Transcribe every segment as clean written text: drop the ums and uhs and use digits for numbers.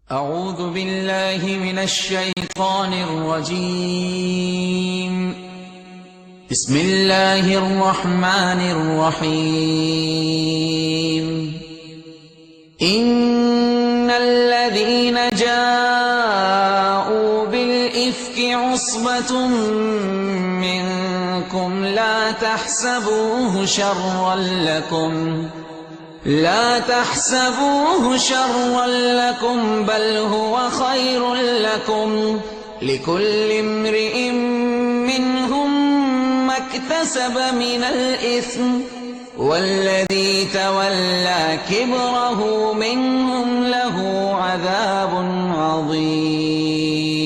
اعوذ باللہ من الشیطان الرجیم بسم اللہ الرحمن الرحیم ان الذین جاءوا بالافک عصبۃ منکم لا تحسبوه شرا لكم بل هو خير لكم لكل امرئ منهم ما اكتسب من الإثم والذي تولى كبره منهم له عذاب عظيم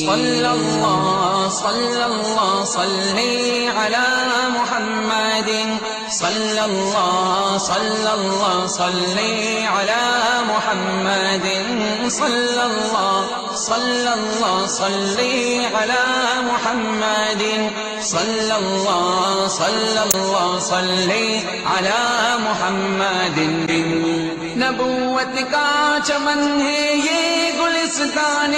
صلى الله على محمد صلى الله على محمد صلى الله على محمد صلى الله على محمد نبوت کا چمن ہے یہ گلستان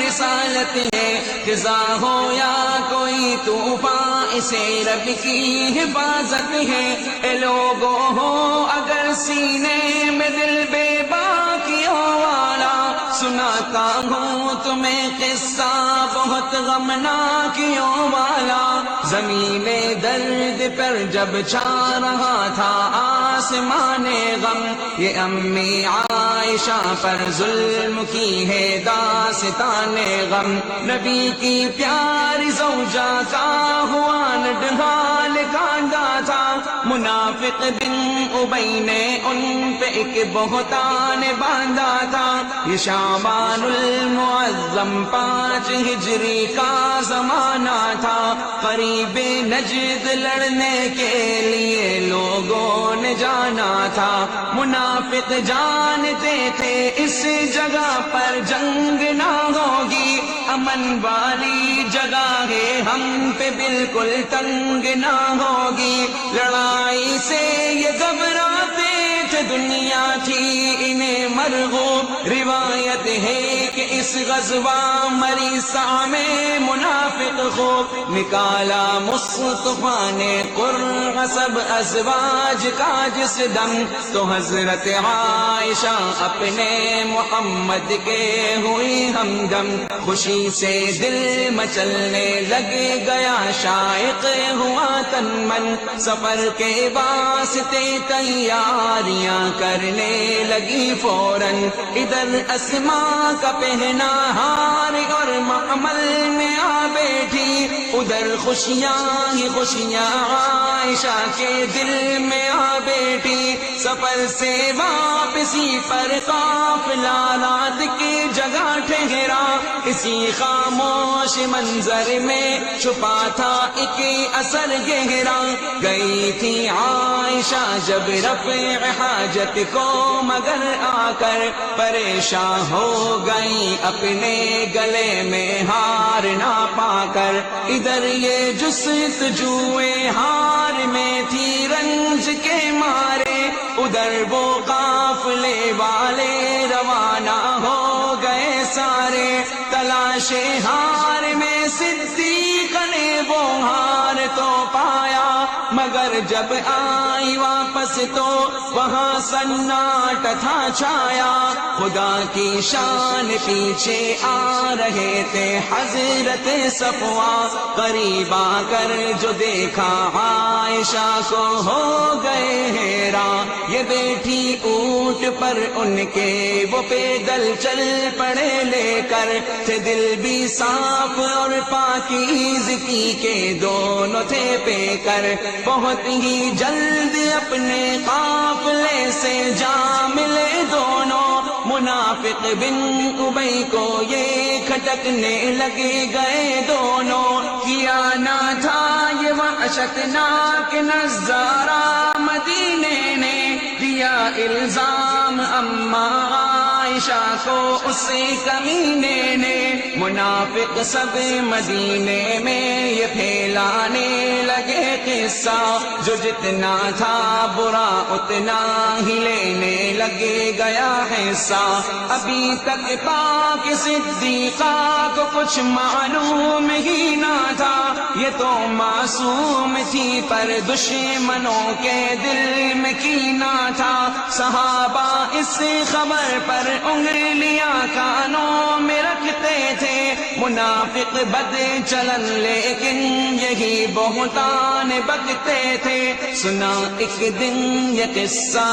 رسالت ہے خزاں ہو یا کوئی طوفان اسے رب کی حفاظت ہے اے لوگو ہو اگر سینے میں دل بے باکیوں والا سناتا ہوں تمہیں قصہ بہت غمناکیوں والا زمین درد پر جب چھا رہا تھا آسمان غم یہ امی عائشہ پر ظلم کی ہے داستان غم نبی کی پیاری زوجہ کا ہوا نڈھال کانڈا تھا منافق بن ابی نے ان پہ ایک بہتان باندھا تھا یہ شعبان المعظم 5 ہجری کا زمانہ تھا قریب نجد لڑنے کے لیے لوگوں نے جانا تھا منافق جانتے تھے اس جگہ پر جنگ نہ ہوگی امن والی جگہ ہے ہم پہ بالکل تنگ نہ ہوگی لڑائی سے یہ گھبراتے تھے دنیا تھی انہیں مرغوب روایت ہے کہ اس غزوہ مریسا میں منافق خوب نکالا مصطفیٰ نے قرہ سب ازواج کا جس دم تو حضرت عائشہ اپنے محمد کے ہوئی ہمدم خوشی سے دل مچلنے لگ گیا شائق ہوا تن من سفر کے واسطے تیاریاں کرنے لگی فوراً ادھر اسماء کا پہنا ہار اور محمل میں آ بیٹھی ادھر خوشیاں ہی خوشیاں عائشہ کے دل میں آ بیٹھی سفر سے واپسی پر قافلہ رات کی جگہ ٹھہرا اسی خاموش منظر میں چھپا تھا ایک اثر گہرا گئی تھی عائشہ جب رفع حاجت کو مگر آ کر پریشان ہو گئی اپنے گلے میں ہار نہ پا کر ادھر یہ جستجوئے ہار میں تھی رنج کے مارے ادھر وہ قافلے والے روانہ ہو گئے سارے تلاش ہار میں صدیق نے وہ ہار تو پایا مگر جب آئی واپس تو وہاں سناٹا تھا چھایا خدا کی شان پیچھے آ رہے تھے حضرت صفوہ قریب آ کر جو دیکھا عائشہ کو ہو گئے حیران یہ بیٹھی اونٹ پر ان کے وہ پیدل چل پڑے لے کر تھے دل بھی صاف اور پاکیزگی کے دونوں تھے پے کر بہت ہی جلد اپنے قافلے سے جا ملے دونوں منافق بن ابی کو یہ کھٹکنے لگے گئے دونوں کیا نہ تھا یہ وحشتناک نظارہ مدینے نے دیا الزام اما عائشہ کو اس کمینے نے منافق سب مدینے میں یہ پھیلانے لگے قصہ جو جتنا تھا برا اتنا ہی لینے لگے گیا حصہ، ابھی تک پاک صدیقہ کو کچھ معلوم ہی نہ تھا، یہ تو معصوم تھی پر دشمنوں کے دل میں کینہ تھا، صحابہ اس خبر پر انگلیاں کانوں میں رکھتے تھے، منافق بد چلن لیکن یہی بہتان بکتے تھے، سنا ایک دن یہ قصہ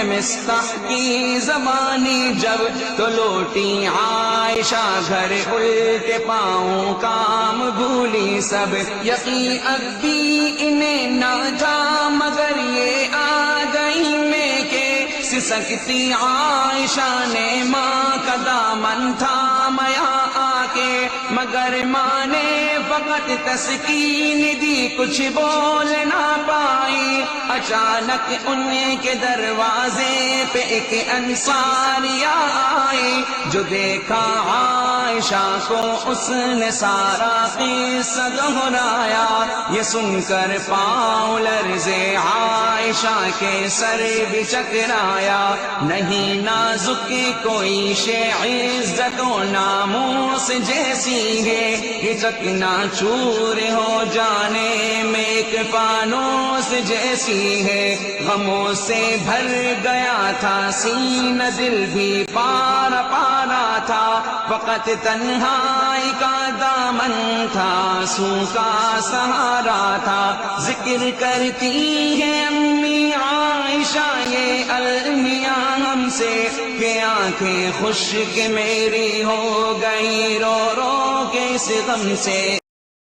مصطح کی زبانی جب، تو لوٹی عائشہ گھر الٹے پاؤں کام بھولی سب، یقین اب بھی انہیں نہ تھا مگر یہ آ گئی میں کہ سسکتی عائشہ نے ماں کا دامن تھامیا آ کے، مگر ماں نے فقط تسکین دی کچھ بول نہ پائی، اچانک ان کے دروازے پہ ایک انصاریہ آئی، جو دیکھا عائشہ کو اس نے سارا قصہ دہرایا، یہ سن کر پاؤں لرزے عائشہ کے سر بھی چکرایا، نہیں نازک کوئی شے عزت و ناموس جیسی ہے، یہ چکنا چور ہو جانے میں ایک فانوس جیسی ہے، غموں سے بھر گیا تھا سینہ دل بھی پارا پارا تھا، فقط تنہائی کا دامن تھا سو کا سہارا تھا، ذکر کرتی ہے امی عائشہ یہ المیاں ہم سے کہ آنکھیں خشک میری ہو گئی رو رو کے اس غم سے۔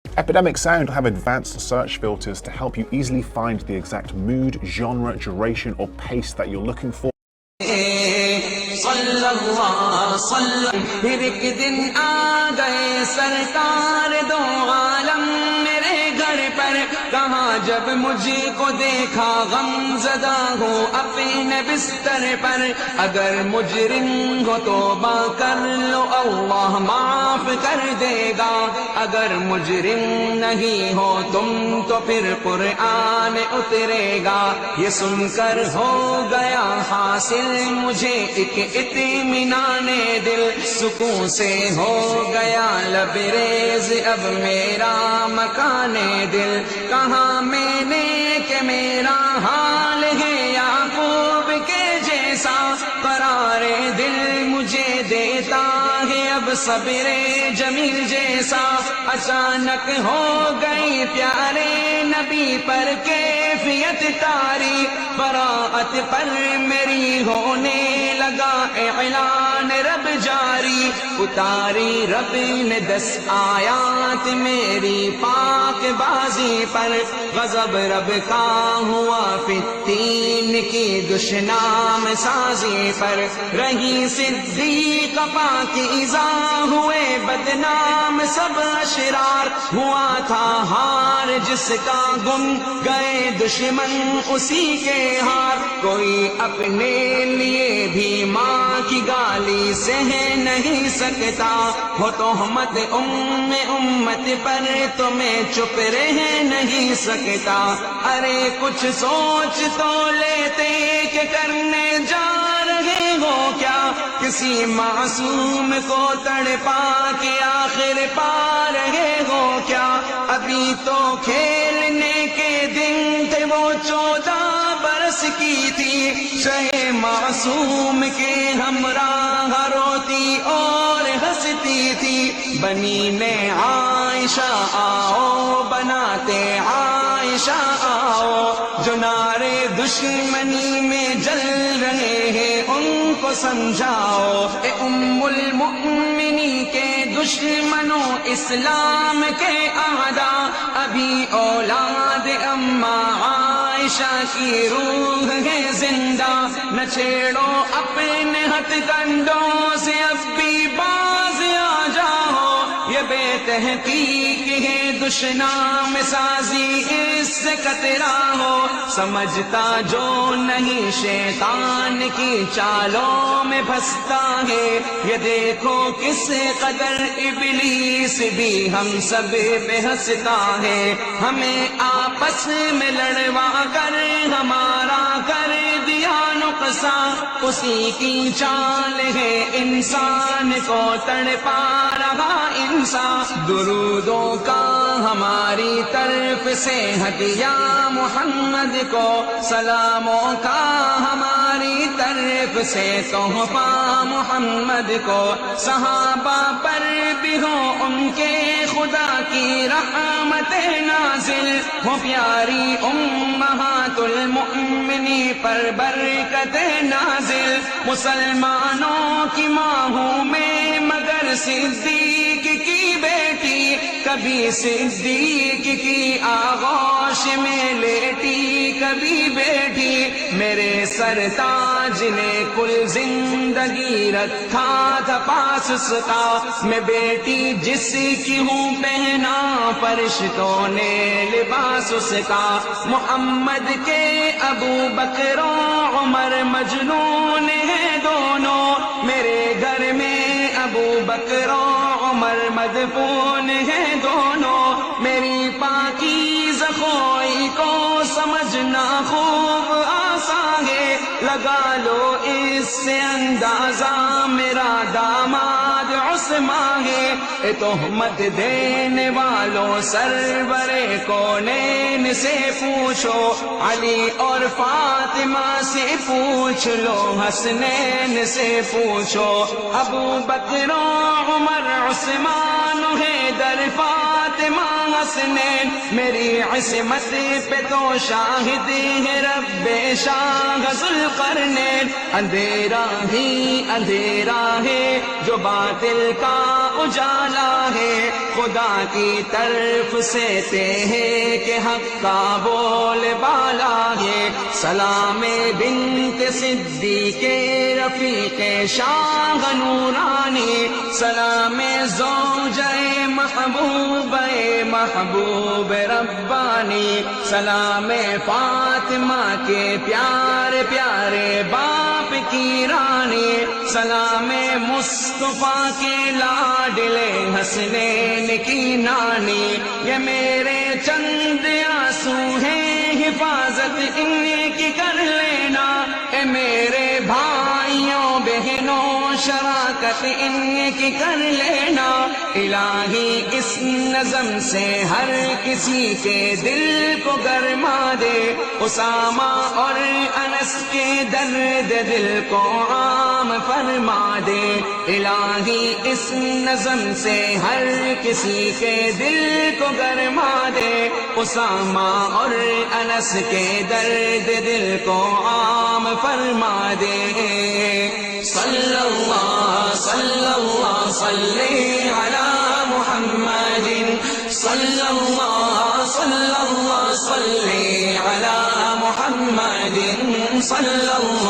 Epidemic Sound have advanced search filters to help you easily find the exact mood, genre, duration or pace that you're looking for. صلی اللہ وسلم، پھر ایک دن آ گئے سرکار دو عالم میرے گھر پر، کہاں جب مجھ کو دیکھا غم زدہ ہوں اپنے بستر پر، اگر مجرم ہو توبہ کر لو اللہ معاف کر دے گا، اگر مجرم نہیں ہو تم تو پھر قرآن اترے گا، یہ سن کر ہو گیا حاصل مجھے ایک اطمینان دل، سکون سے ہو گیا لبریز اب میرا مکان دل، کہاں میں نے کہ میرا حال ہے یعقوب کے جیسا، قرار دل مجھے دیتا ہے اب صبر جمیل جیسا، اچانک ہو گئی پیارے نبی پر کیفیت طاری، براءت پر میری ہونے لگا اعلان رب جاری، اتاری رب نے 10 آیات میری پاک بازی پر، غضب رب کا ہوا فتین کی دشنام سازی پر، رہی صدیق پاکیزہ ہوئے بدنام سب اشرار، ہوا تھا ہار جس کا گم گئے دشمن اسی کے ہار، کوئی اپنے لیے بھی ماں کی گالی سہ نہیں سکتا، ہو تہمت امت پر تو میں چپ رہ نہیں سکتا، ارے کچھ سوچ تو لیتے کہ کرنے جا رہے ہو کیا، کسی معصوم کو تڑپا کے آخر پا رہے ہو کیا، ابھی تو کھیلنے کے دن تھے وہ 14 برس کی تھی، شہ معصوم کے ہمراہ روتی اور ہنستی تھی، بنی میں عائشہ آؤ بناتے عائشہ آؤ، جو نعرے دشمنی میں جل رہے ہیں ان کو سمجھاؤ، اے ام المؤمنین کے دشمنوں اسلام کے اعداء، ابھی اولاد اماں عائشہ کی روح ہے زندہ، نہ چھیڑو اپنے ہتھ کنڈوں سے اب بھی باز آ جاؤ، یہ بے تحقیق ہے دشنام سازی اس سے کترا ہو، سمجھتا جو نہیں شیطان کی چالوں میں پھنستا ہے، یہ دیکھو کس قدر ابلیس بھی ہم سب پہ ہنستا ہے، ہمیں آپس میں لڑوا کر ہمارا کر دیا نقصان پیاسا اسی کی چال ہے انسان کو تڑپا رہا انسان درودوں کا ہماری طرف سے ہدیہ محمد کو سلاموں کا ہماری طرف سے تحفہ محمد کو صحابہ پر بھی ہو ان کے خدا کی رحمت نازل ہو پیاری امہات المؤمنین پر برکت نازل مسلمانوں کی ماں ہوں میں مگر صدیق کی بیٹی کبھی صدیق کی آغوش میں لیٹی کبھی بیٹھی میرے سرتاج نے کل زندگی رکھا تھا پاس اس کا میں بیٹی جس کی ہوں پہنا فرشتوں نے لباس اس کا محمد کے ابو بکر و عمر مجنون ہیں دونوں میرے گھر میں ابو بکر و عمر مدفون ہیں دونوں میری پاکیزہ خوئی کو سمجھنا خوب آسان ہے لگا لو اس سے اندازہ میرا داماد عثمان ہے تہمت دینے والوں سرور کونین سے پوچھو علی اور فاطمہ سے پوچھ لو حسنین سے پوچھو ابو بکر و عمر عثمان حیدر فاطمہ حسنین میری عصمت پہ تو شاہد ہے رب شاہ ذوالقرنین اندھیرا ہی اندھیرا ہے جو باطل کا اجالا ہے خدا کی طرف سے تے ہے کہ حق کا بول بالا ہے سلام بنت صدیق رفیق شاہ نورانی سلام زوجہ محبوب ربانی سلام فاطمہ کے پیارے پیارے باپ کی رانی سلام مصطفیٰ کے لاڈلے حسنین کی نانی یہ میرے چند آنسو ہیں حفاظت ان کی کر لینا اے میرے بھائیوں بہنوں شراکت ان کی کر لینا الہی اس نظم سے ہر کسی کے دل کو گرما دے اسامہ اور انس کے درد دل کو عام فرما دے الہی اس نظم سے ہر کسی کے دل کو گرما دے اسامہ اور انس کے درد دل کو عام فرما دے صلی اللہ صلی علی محمد صلی اللہ صلی علی محمد صلی اللہ